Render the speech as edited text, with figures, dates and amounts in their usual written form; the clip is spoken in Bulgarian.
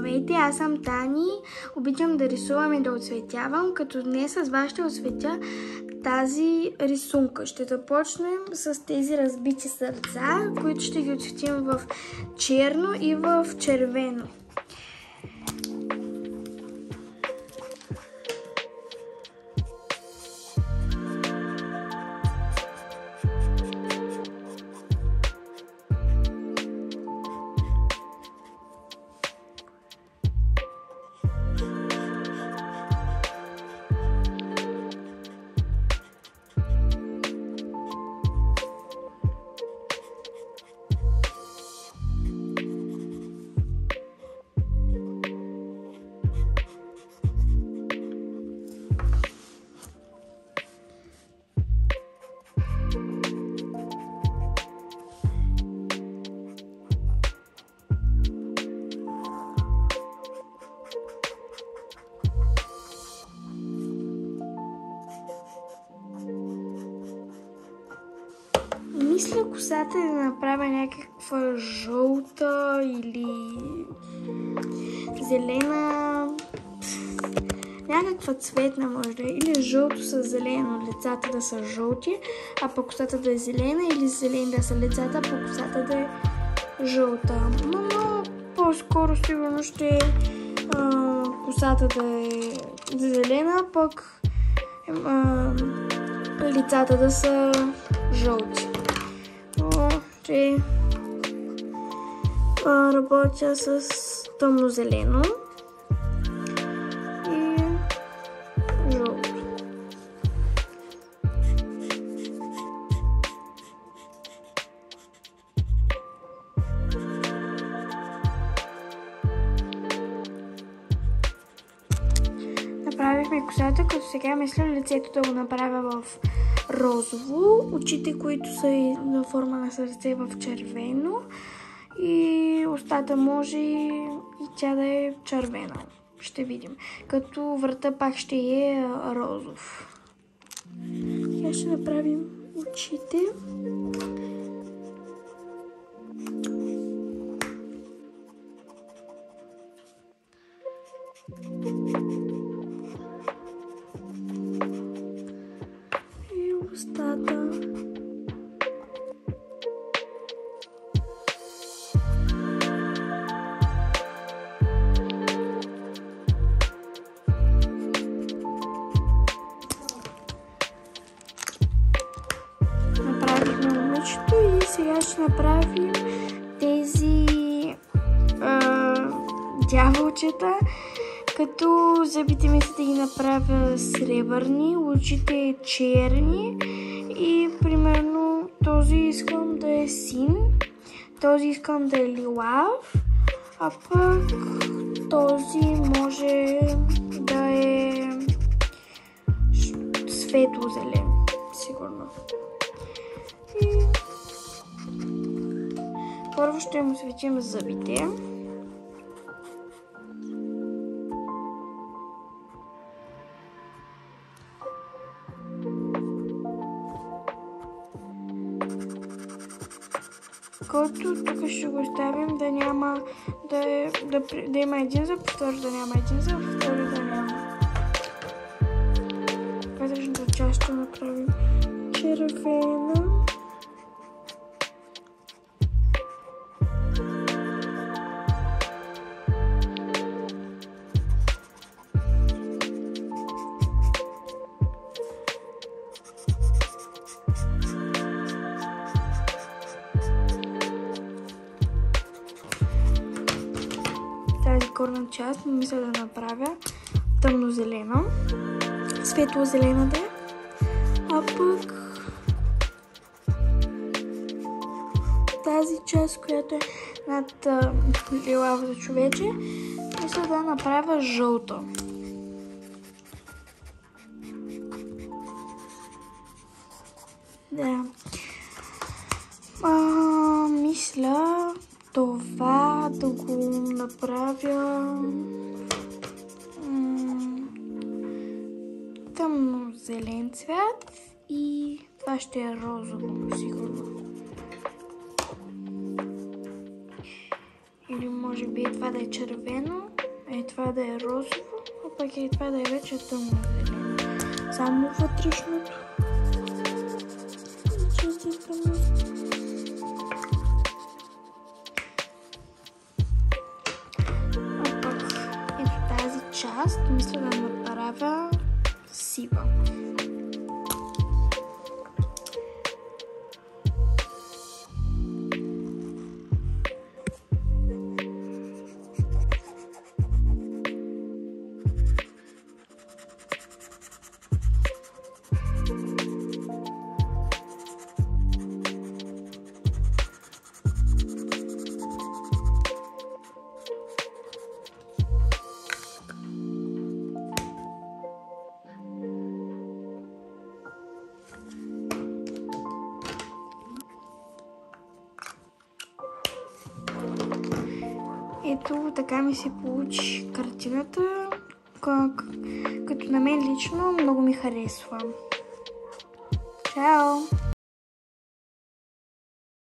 Здравейте, аз съм Тани. Обичам да рисувам и да оцветявам, като днес с вас ще осветя тази рисунка. Ще започнем с тези разбити сърца, които ще ги оцветим в черно и в червено. Мисля косата да направя някаква жълта или зелена, някаква цветна може да е, или жълто с зелено, лицата да са жълти, а пък косата да е зелена, или зелен да са лицата, а пък косата да е жълта. Но по-скоро сигурно ще е косата да е зелена, пък лицата да са жълти. Ще работя с тъмно-зелено и жълто. Направихме косата, като сега мисля лицето да го направя в розово, очите, които са на форма на сърце в червено и устата може и тя да е червена. Ще видим. Като врата пак ще е розов. Сега ще направим очите. Устата. Направихме момичето и сега ще направим тези дяволчета, като зъбите мисля да ги направя сребърни, очите черни и примерно този искам да е син, този искам да е лилав, а пък този може да е светло-зелен, сигурно. И първо ще му светим зъбите. Който тук ще го оставим да няма да има един зъб, втори да няма един зъб, втори да няма. Вътрешната част ще направим червена. Тази горна част мисля да направя тъмно-зелена, светло-зелена да е, а пък тази част, която е над лилавото човече, мисля да направя жълто. Да. Мисля това да го направя тъмно-зелен цвят и това ще е розово, сигурно. Или може би това да е червено. това да е розово, а пък това да е вече тъмно зелено. Само вътрешното. А пък ето тази част мисля да направя сива. Ето така ми се получи картината, като на мен лично много ми харесва. Чао!